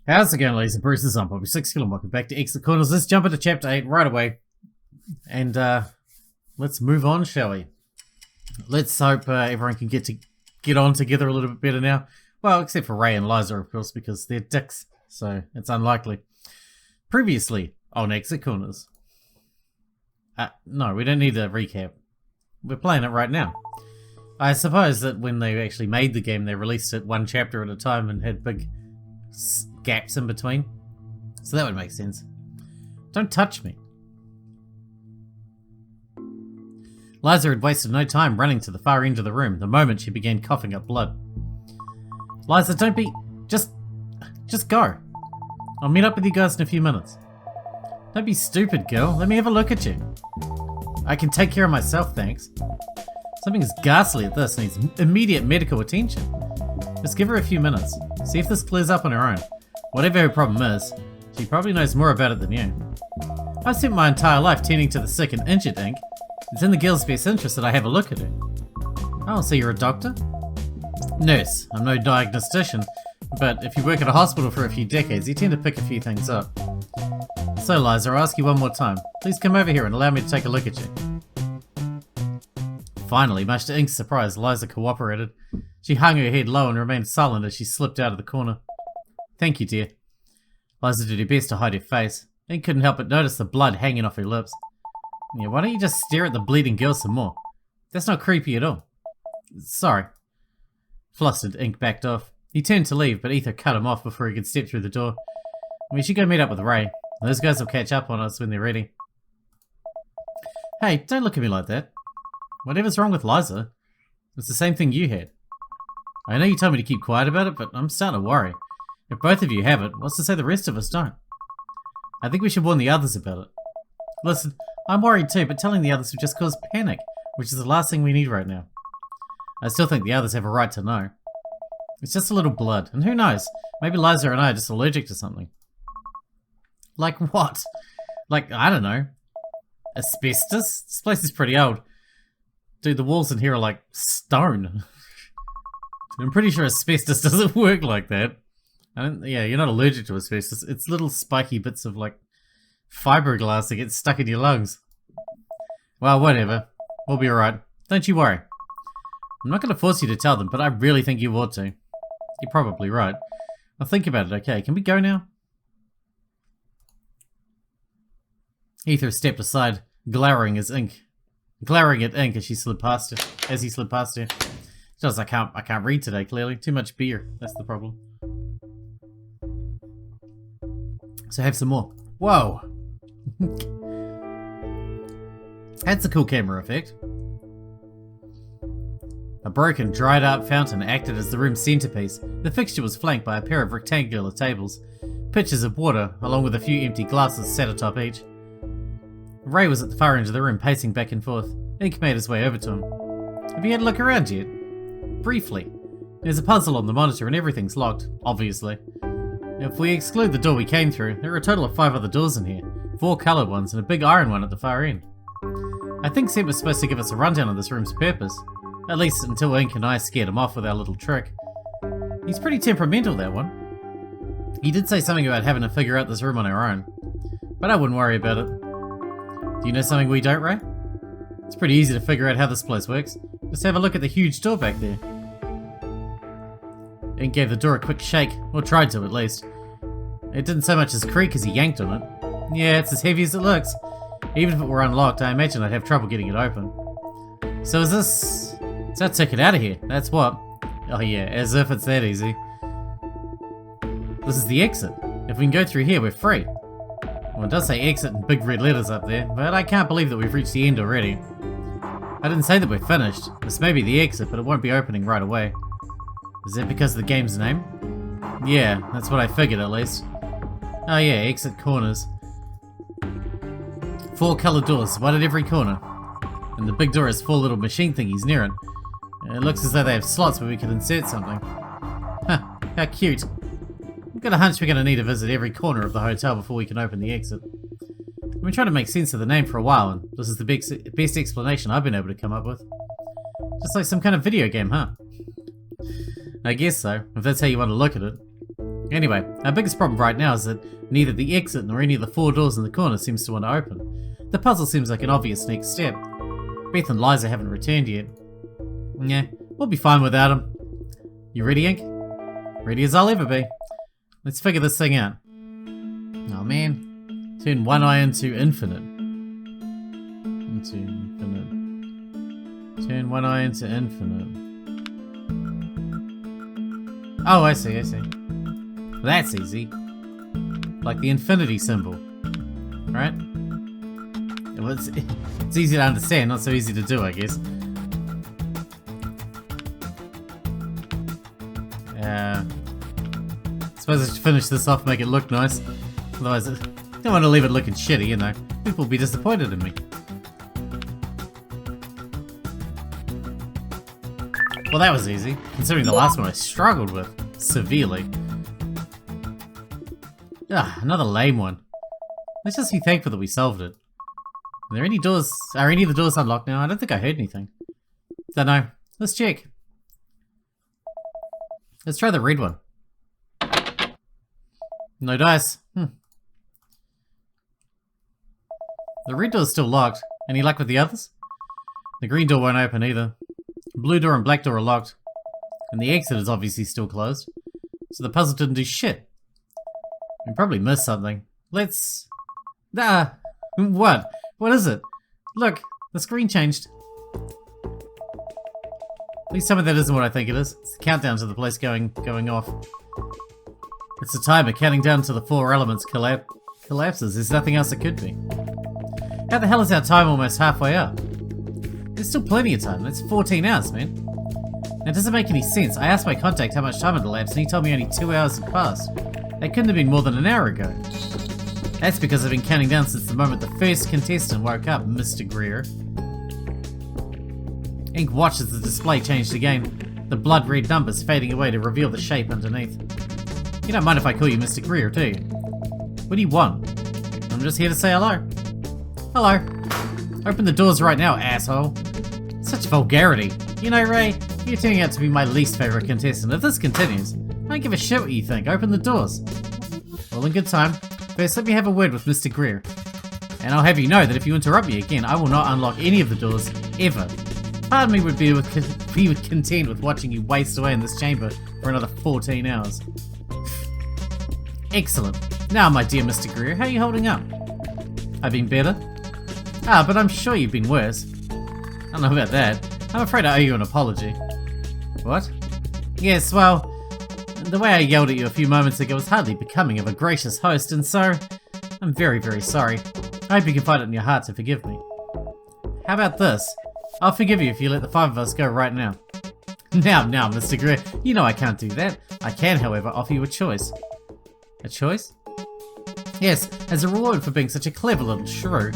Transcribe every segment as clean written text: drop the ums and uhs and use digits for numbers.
How's it going, ladies and bruisers? I'm Bobby Sixkilla and welcome back to Exit Corners. Let's jump into Chapter 8 right away. And let's move on, shall we? Let's hope everyone can get on together a little bit better now. Well, except for Ray and Liza, of course, because they're dicks, so it's unlikely. Previously on Exit Corners. No, we don't need a recap. We're playing it right now. I suppose that when they actually made the game, they released it one chapter at a time and had big gaps in between. So that would make sense. Don't touch me. Liza had wasted no time running to the far end of the room the moment she began coughing up blood. Liza, don't be... Just go. I'll meet up with you guys in a few minutes. Don't be stupid, girl. Let me have a look at you. I can take care of myself, thanks. Something is ghastly at this and needs immediate medical attention. Just give her a few minutes. See if this clears up on her own. Whatever her problem is, she probably knows more about it than you. I've spent my entire life tending to the sick and injured, Ink. It's in the guild's best interest that I have a look at her. Oh, so you're a doctor? Nurse. I'm no diagnostician, but if you work at a hospital for a few decades, you tend to pick a few things up. So, Liza, I'll ask you one more time. Please come over here and allow me to take a look at you. Finally, much to Ink's surprise, Liza cooperated. She hung her head low and remained silent as she slipped out of the corner. Thank you, dear. Liza did her best to hide her face. Ink couldn't help but notice the blood hanging off her lips. Yeah, why don't you just stare at the bleeding girl some more? That's not creepy at all. Sorry. Flustered, Ink backed off. He turned to leave, but Ether cut him off before he could step through the door. We should go meet up with Ray. Those guys will catch up on us when they're ready. Hey, don't look at me like that. Whatever's wrong with Liza? It's the same thing you had. I know you told me to keep quiet about it, but I'm starting to worry. If both of you have it, what's to say the rest of us don't? I think we should warn the others about it. Listen, I'm worried too, but telling the others would just cause panic, which is the last thing we need right now. I still think the others have a right to know. It's just a little blood, and who knows? Maybe Liza and I are just allergic to something. Like what? Like, I don't know. Asbestos? This place is pretty old. Dude, the walls in here are like stone. I'm pretty sure asbestos doesn't work like that. Yeah, you're not allergic to asbestos. It's little spiky bits of like fiberglass that get stuck in your lungs. Well, whatever. We'll be alright. Don't you worry. I'm not going to force you to tell them, but I really think you ought to. You're probably right. I'll think about it, okay? Can we go now? Ether stepped aside, glowering at Ink as he slid past her. Just I can't read today, clearly. Too much beer. That's the problem. So have some more. Whoa! That's a cool camera effect. A broken, dried-up fountain acted as the room's centerpiece. The fixture was flanked by a pair of rectangular tables. Pitchers of water, along with a few empty glasses, sat atop each. Ray was at the far end of the room, pacing back and forth. Ink made his way over to him. Have you had a look around yet? Briefly. There's a puzzle on the monitor and everything's locked, obviously. If we exclude the door we came through, there are a total of 5 other doors in here. 4 coloured ones and a big iron one at the far end. I think Seb was supposed to give us a rundown of this room's purpose. At least until Ink and I scared him off with our little trick. He's pretty temperamental, that one. He did say something about having to figure out this room on our own. But I wouldn't worry about it. Do you know something we don't, Ray? It's pretty easy to figure out how this place works. Just have a look at the huge door back there. Ink gave the door a quick shake, or tried to at least. It didn't so much as creak as he yanked on it. Yeah, it's as heavy as it looks. Even if it were unlocked, I imagine I'd have trouble getting it open. So is this... It's our ticket out of here, that's what. Oh yeah, as if it's that easy. This is the exit. If we can go through here, we're free. Well, it does say exit in big red letters up there, but I can't believe that we've reached the end already. I didn't say that we're finished. This may be the exit, but it won't be opening right away. Is that because of the game's name? Yeah, that's what I figured at least. Oh yeah, exit corners. 4 coloured doors, one at every corner. And the big door has 4 little machine thingies near it. It looks as though they have slots where we can insert something. Huh, how cute. I've got a hunch we're going to need to visit every corner of the hotel before we can open the exit. I've been trying to make sense of the name for a while, and this is the best explanation I've been able to come up with. Just like some kind of video game, huh? I guess so, if that's how you want to look at it. Anyway, our biggest problem right now is that neither the exit nor any of the 4 doors in the corner seems to want to open. The puzzle seems like an obvious next step. Beth and Liza haven't returned yet. Yeah, we'll be fine without them. You ready, Ink? Ready as I'll ever be. Let's figure this thing out. Oh man. Turn one eye into infinite. Into infinite. Turn one eye into infinite. Oh, I see, I see. That's easy. Like the infinity symbol. Right? Well, it's easy to understand, not so easy to do, I guess. Suppose I should finish this off, make it look nice. Otherwise, I don't want to leave it looking shitty, you know. People will be disappointed in me. Well, that was easy, considering the last one I struggled with severely. Ah, another lame one. Let's just be thankful that we solved it. Are there any doors? Are any of the doors unlocked now? I don't think I heard anything. Don't know. Let's check. Let's try the red one. No dice. The red door's still locked. Any luck with the others? The green door won't open either. Blue door and black door are locked. And the exit is obviously still closed. So the puzzle didn't do shit. We probably missed something. Let's... Ah! What? What is it? Look, the screen changed. Please tell me that isn't what I think it is. It's the countdown to the place going off. It's a timer counting down to the 4 elements collapses. There's nothing else it could be. How the hell is our time almost halfway up? There's still plenty of time. That's 14 hours, man. Now, it doesn't make any sense. I asked my contact how much time had elapsed, and he told me only 2 hours had passed. That couldn't have been more than an hour ago. That's because I've been counting down since the moment the first contestant woke up, Mr. Greer. Ink watched as the display changed again, the blood-red numbers fading away to reveal the shape underneath. You don't mind if I call you Mr. Greer, do you? What do you want? I'm just here to say hello. Hello. Open the doors right now, asshole. Such vulgarity. You know, Ray, you're turning out to be my least favourite contestant. If this continues, I don't give a shit what you think. Open the doors. Well, in good time. First, let me have a word with Mr. Greer. And I'll have you know that if you interrupt me again, I will not unlock any of the doors, ever. Part of me would be content with watching you waste away in this chamber for another 14 hours. Excellent. Now, my dear Mr. Greer, how are you holding up? I've been better? Ah, but I'm sure you've been worse. I don't know about that. I'm afraid I owe you an apology. What? Yes, well, the way I yelled at you a few moments ago was hardly becoming of a gracious host, and so I'm very, very sorry. I hope you can find it in your heart to forgive me. How about this? I'll forgive you if you let the 5 of us go right now. Now, Mr. Greer, you know I can't do that. I can, however, offer you a choice. A choice? Yes, as a reward for being such a clever little shrew.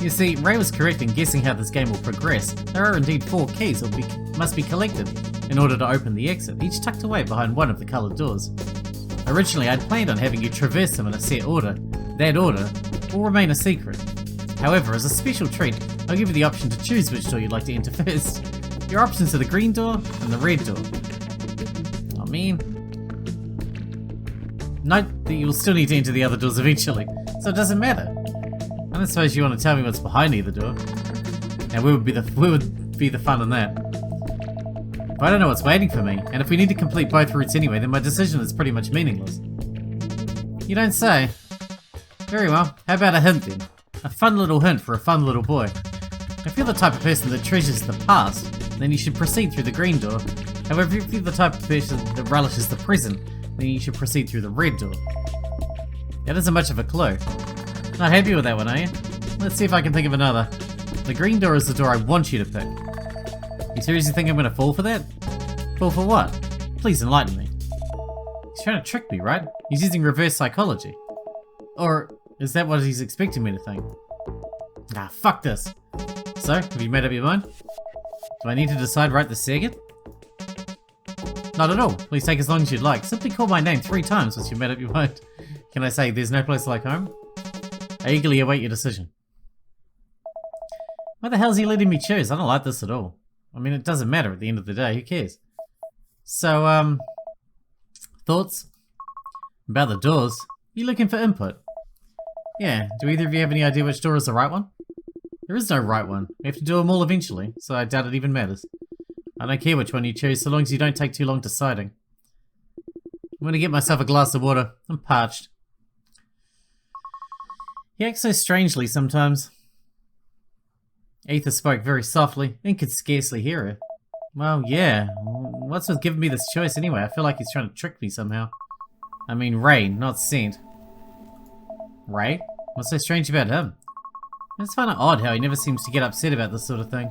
You see, Ray was correct in guessing how this game will progress. There are indeed 4 keys that must be collected in order to open the exit, each tucked away behind one of the coloured doors. Originally, I'd planned on having you traverse them in a set order. That order will remain a secret. However, as a special treat, I'll give you the option to choose which door you'd like to enter first. Your options are the green door and the red door. Oh man. Note that you'll still need to enter the other doors eventually, so it doesn't matter. I don't suppose you want to tell me what's behind either door. Now, where would be the fun in that? But I don't know what's waiting for me, and if we need to complete both routes anyway, then my decision is pretty much meaningless. You don't say. Very well, how about a hint then? A fun little hint for a fun little boy. If you're the type of person that treasures the past, then you should proceed through the green door. However, if you're the type of person that relishes the present, then you should proceed through the red door. That isn't much of a clue. Not happy with that one, are you? Let's see if I can think of another. The green door is the door I want you to pick. You seriously think I'm going to fall for that? Fall for what? Please enlighten me. He's trying to trick me, right? He's using reverse psychology. Or is that what he's expecting me to think? Ah, fuck this. So, have you made up your mind? Do I need to decide right this second? Not at all. Please take as long as you'd like. Simply call my name 3 times once you've made up your mind. Can I say, there's no place like home? I eagerly await your decision. Why the hell is he letting me choose? I don't like this at all. I mean, it doesn't matter at the end of the day. Who cares? So, thoughts? About the doors? You looking for input? Yeah, do either of you have any idea which door is the right one? There is no right one. We have to do them all eventually, so I doubt it even matters. I don't care which one you choose, so long as you don't take too long deciding. I'm gonna get myself a glass of water. I'm parched. He acts so strangely sometimes. Ether spoke very softly and could scarcely hear her. Well, yeah. What's with giving me this choice anyway? I feel like he's trying to trick me somehow. I mean, Ray, not Scent. Ray? What's so strange about him? It's kind of odd how he never seems to get upset about this sort of thing.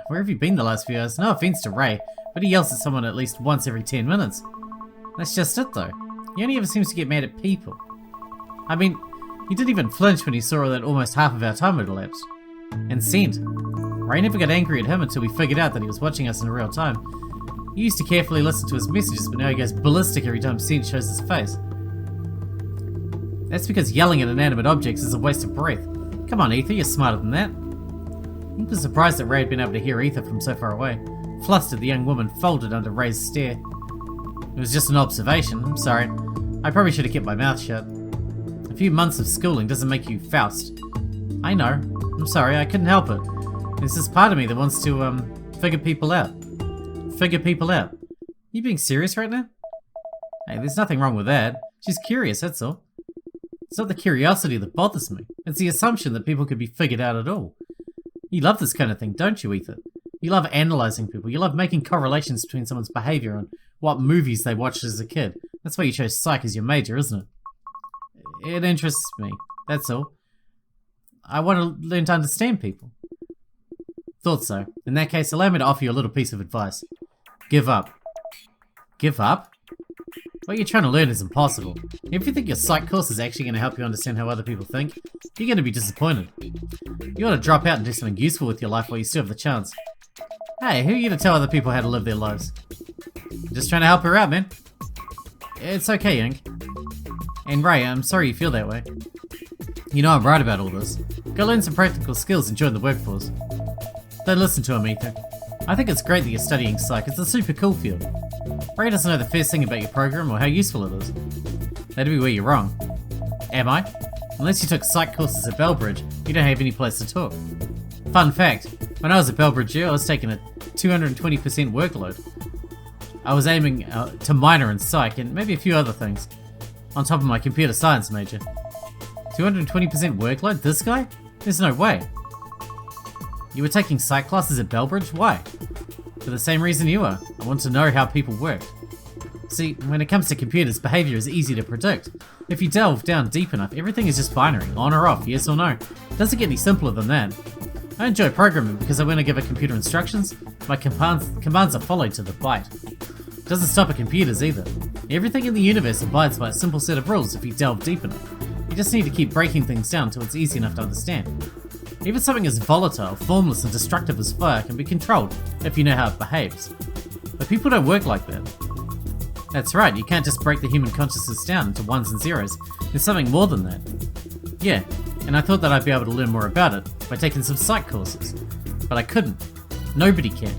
Where have you been the last few hours? No offense to Ray, but he yells at someone at least once every 10 minutes. That's just it though. He only ever seems to get mad at people. I mean, he didn't even flinch when he saw that almost half of our time had elapsed. And Scent. Ray never got angry at him until we figured out that he was watching us in real time. He used to carefully listen to his messages, but now he goes ballistic every time Scent shows his face. That's because yelling at inanimate objects is a waste of breath. Come on, Ether, you're smarter than that. He was surprised that Ray had been able to hear Ether from so far away. Flustered, the young woman folded under Ray's stare. It was just an observation. I'm sorry. I probably should have kept my mouth shut. A few months of schooling doesn't make you Faust. I know. I'm sorry, I couldn't help it. There's this part of me that wants to, figure people out. Figure people out. You being serious right now? Hey, there's nothing wrong with that. She's curious, that's all. It's not the curiosity that bothers me. It's the assumption that people could be figured out at all. You love this kind of thing, don't you, Ether? You love analysing people. You love making correlations between someone's behaviour and what movies they watched as a kid. That's why you chose Psych as your major, isn't it? It interests me, that's all. I want to learn to understand people. Thought so. In that case, allow me to offer you a little piece of advice. Give up. Give up? What you're trying to learn is impossible. If you think your psych course is actually going to help you understand how other people think, you're going to be disappointed. You ought to drop out and do something useful with your life while you still have the chance. Hey, who are you to tell other people how to live their lives? I'm just trying to help her out, man. It's okay, Ink. And Ray, I'm sorry you feel that way. You know I'm right about all this. Go learn some practical skills and join the workforce. Don't listen to him, Ether. I think it's great that you're studying psych. It's a super cool field. Ray doesn't know the first thing about your program or how useful it is. That'd be where you're wrong. Am I? Unless you took psych courses at Bellbridge, you don't have any place to talk. Fun fact, when I was at Bellbridge, I was taking a 220% workload. I was aiming to minor in psych and maybe a few other things, on top of my computer science major. 220% workload? This guy? There's no way. You were taking psych classes at Bellbridge? Why? For the same reason you are. I want to know how people work. See, when it comes to computers, behavior is easy to predict. If you delve down deep enough, everything is just binary, on or off, yes or no. It doesn't get any simpler than that. I enjoy programming because when I give a computer instructions, my commands are followed to the byte. It doesn't stop at computers either. Everything in the universe abides by a simple set of rules if you delve deep enough. You just need to keep breaking things down until it's easy enough to understand. Even something as volatile, formless and destructive as fire can be controlled if you know how it behaves. But people don't work like that. That's right, you can't just break the human consciousness down into ones and zeros. There's something more than that. Yeah, and I thought that I'd be able to learn more about it by taking some psych courses. But I couldn't. Nobody can.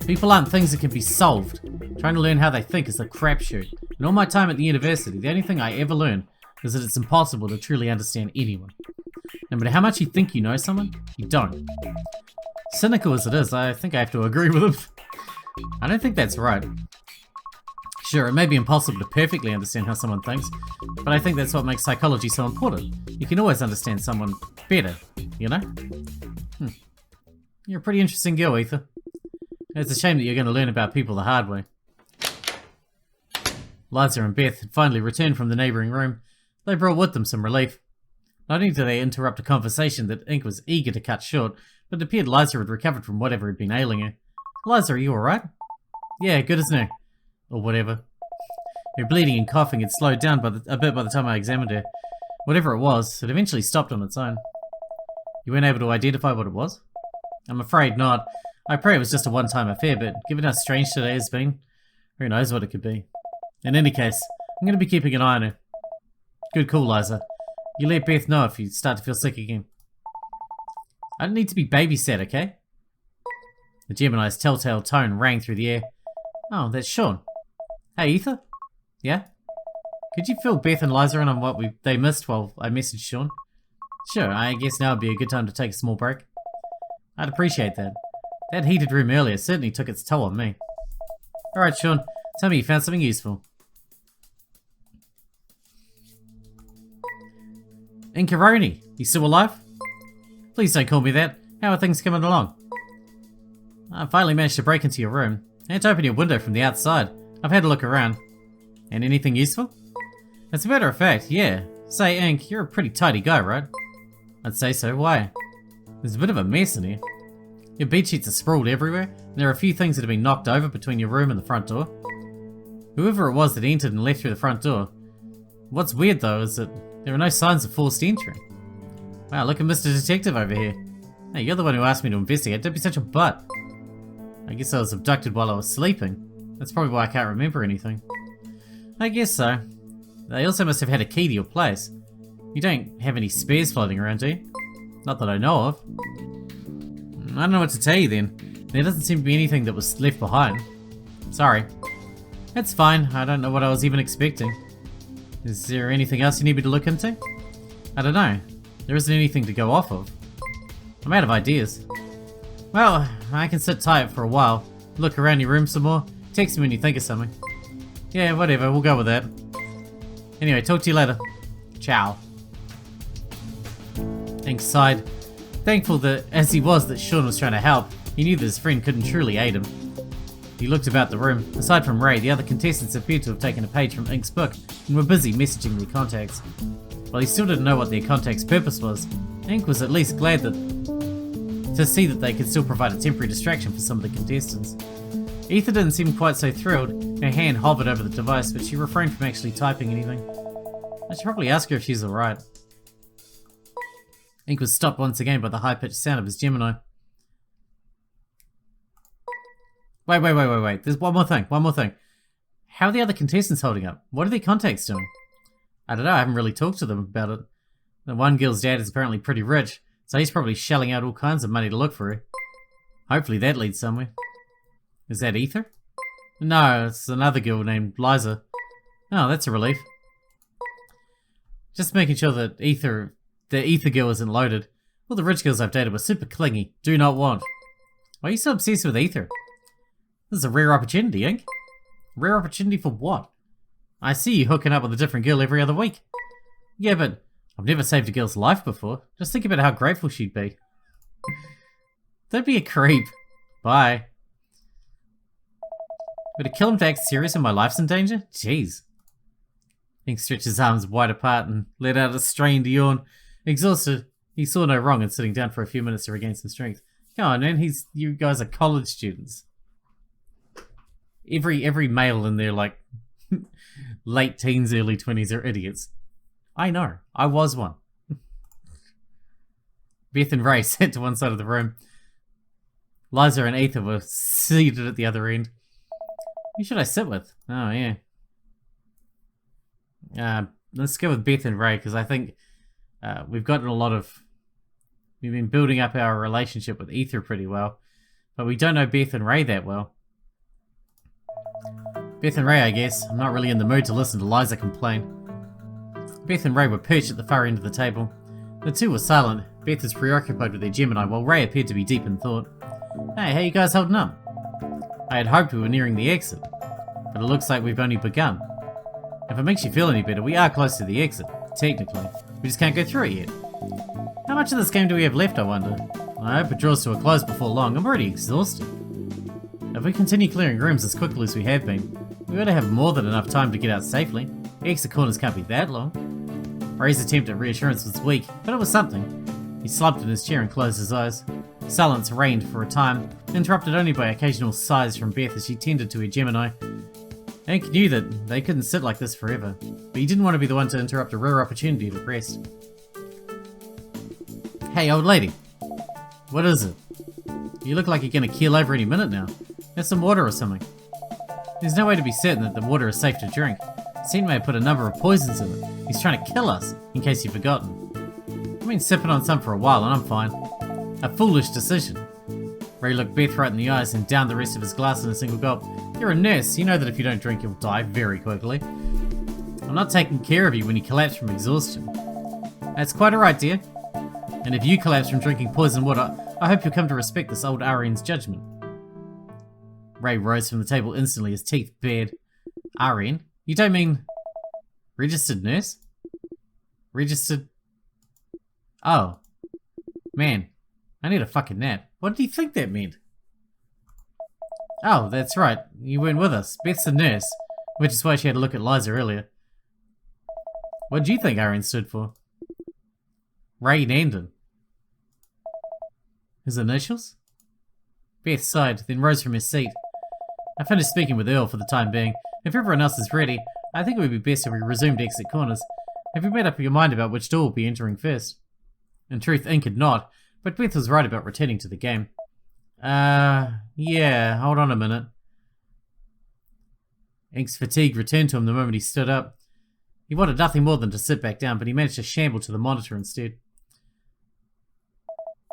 People aren't things that can be solved. Trying to learn how they think is a crapshoot. In all my time at the university, the only thing I ever learned is that it's impossible to truly understand anyone. No matter how much you think you know someone, you don't. Cynical as it is, I think I have to agree with him. I don't think that's right. Sure, it may be impossible to perfectly understand how someone thinks, but I think that's what makes psychology so important. You can always understand someone better, you know? You're a pretty interesting girl, Ether. It's a shame that you're going to learn about people the hard way. Liza and Beth had finally returned from the neighbouring room. They brought with them some relief. Not only did they interrupt a conversation that Ink was eager to cut short, but it appeared Liza had recovered from whatever had been ailing her. Liza, are you alright? Yeah, good as new. Or whatever. Her bleeding and coughing had slowed down a bit by the time I examined her. Whatever it was, it eventually stopped on its own. You weren't able to identify what it was? I'm afraid not. I pray it was just a one-time affair, but given how strange today has been, who knows what it could be. In any case, I'm going to be keeping an eye on her. Good call, Liza. You let Beth know if you start to feel sick again. I don't need to be babysat, okay? The Gemini's telltale tone rang through the air. Oh, that's Sean. Hey, Ether? Yeah? Could you fill Beth and Liza in on what they missed while I messaged Sean? Sure, I guess now would be a good time to take a small break. I'd appreciate that. That heated room earlier certainly took its toll on me. Alright, Sean, tell me you found something useful. Incaroni, you still alive? Please don't call me that. How are things coming along? I finally managed to break into your room and to open your window from the outside. I've had a look around. And anything useful? As a matter of fact, yeah. Say, Ink, you're a pretty tidy guy, right? I'd say so. Why? There's a bit of a mess in here. Your bedsheets are sprawled everywhere, and there are a few things that have been knocked over between your room and the front door. Whoever it was that entered and left through the front door. What's weird, though, is that there are no signs of forced entry. Wow, look at Mr. Detective over here. Hey, you're the one who asked me to investigate. Don't be such a butt. I guess I was abducted while I was sleeping. That's probably why I can't remember anything. I guess so. They also must have had a key to your place. You don't have any spares floating around, do you? Not that I know of. I don't know what to tell you then. There doesn't seem to be anything that was left behind. Sorry. That's fine. I don't know what I was even expecting. Is there anything else you need me to look into? I don't know. There isn't anything to go off of. I'm out of ideas. Well, I can sit tight for a while. Look around your room some more. Text me when you think of something. Yeah, whatever. We'll go with that. Anyway, talk to you later. Ciao. Ink sighed. Thankful that, as he was, that Sean was trying to help, he knew that his friend couldn't truly aid him. He looked about the room. Aside from Ray, the other contestants appeared to have taken a page from Ink's book and were busy messaging their contacts. While he still didn't know what their contact's purpose was, Ink was at least glad to see that they could still provide a temporary distraction for some of the contestants. Ether didn't seem quite so thrilled. Her hand hovered over the device, but she refrained from actually typing anything. I should probably ask her if she's alright. Ink was stopped once again by the high-pitched sound of his Gemini. Wait. There's one more thing. How are the other contestants holding up? What are their contacts doing? I don't know, I haven't really talked to them about it. The one girl's dad is apparently pretty rich, so he's probably shelling out all kinds of money to look for her. Hopefully that leads somewhere. Is that Ether? No, it's another girl named Liza. Oh, that's a relief. Just making sure that the Ether girl isn't loaded. All the rich girls I've dated were super clingy. Do not want. Why are you so obsessed with Ether? This is a rare opportunity, Ink. Rare opportunity for what? I see you hooking up with a different girl every other week. Yeah, but I've never saved a girl's life before. Just think about how grateful she'd be. Don't be a creep. Bye. Would it kill him to act serious and my life's in danger? Jeez. Ink stretched his arms wide apart and let out a strained yawn. Exhausted, he saw no wrong in sitting down for a few minutes to regain some strength. Come on, man, you guys are college students. Every male in their, like, late teens, early 20s are idiots. I know. I was one. Beth and Ray sat to one side of the room. Liza and Ether were seated at the other end. Who should I sit with? Oh, yeah. Let's go with Beth and Ray, because I think we've been building up our relationship with Ether pretty well, but we don't know Beth and Ray that well. Beth and Ray, I guess. I'm not really in the mood to listen to Liza complain. Beth and Ray were perched at the far end of the table. The two were silent. Beth was preoccupied with their Gemini, while Ray appeared to be deep in thought. Hey, how you guys holding up? I had hoped we were nearing the exit, but it looks like we've only begun. If it makes you feel any better, we are close to the exit, technically. We just can't go through it yet. How much of this game do we have left, I wonder? I hope it draws to a close before long. I'm already exhausted. If we continue clearing rooms as quickly as we have been, we ought to have more than enough time to get out safely. The exit corners can't be that long. Ray's attempt at reassurance was weak, but it was something. He slumped in his chair and closed his eyes. Silence reigned for a time, interrupted only by occasional sighs from Beth as she tended to her Gemini. Hank knew that they couldn't sit like this forever, but he didn't want to be the one to interrupt a rare opportunity to rest. Hey, old lady. What is it? You look like you're gonna keel over any minute now. Have some water or something. There's no way to be certain that the water is safe to drink. Saint may have put a number of poisons in it. He's trying to kill us, in case you've forgotten. I've been sipping on some for a while and I'm fine. A foolish decision. Ray looked Beth right in the eyes and downed the rest of his glass in a single gulp. You're a nurse, you know that if you don't drink you'll die very quickly. I'm I'm not taking care of you when you collapse from exhaustion. That's quite alright, dear. And if you collapse from drinking poison water, I hope you'll come to respect this old Arian's judgment. Ray rose from the table instantly, his teeth bared. Arian? You don't mean... registered nurse? Registered... Oh. Man, I need a fucking nap. What did he think that meant? Oh, that's right. You weren't with us. Beth's the nurse, which is why she had a look at Liza earlier. What do you think Arian stood for? Ray Nandon. His initials? Beth sighed, then rose from her seat. I finished speaking with Earl for the time being. If everyone else is ready, I think it would be best if we resumed exit corners. Have you made up your mind about which door we'll be entering first? In truth, Ink had not, but Beth was right about returning to the game. Yeah, hold on a minute. Ink's fatigue returned to him the moment he stood up. He wanted nothing more than to sit back down, but he managed to shamble to the monitor instead.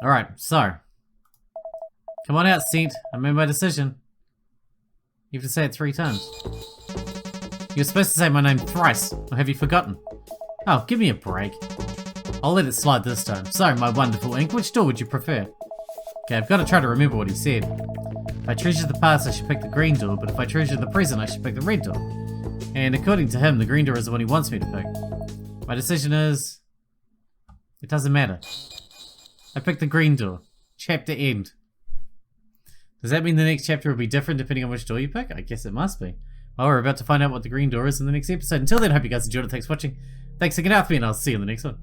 Alright, so. Come on out, Saint. I made my decision. You have to say it 3 times. You're supposed to say my name thrice, or have you forgotten? Oh, give me a break. I'll let it slide this time. So, my wonderful Ink, which door would you prefer? Okay, I've got to try to remember what he said. If I treasure the past, I should pick the green door, but if I treasure the present, I should pick the red door. And according to him, the green door is the one he wants me to pick. My decision is... it doesn't matter. I picked the green door. Chapter end. Does that mean the next chapter will be different depending on which door you pick? I guess it must be. Well, we're about to find out what the green door is in the next episode. Until then, I hope you guys enjoyed it. Thanks for watching. Thanks for getting out with me, and I'll see you in the next one.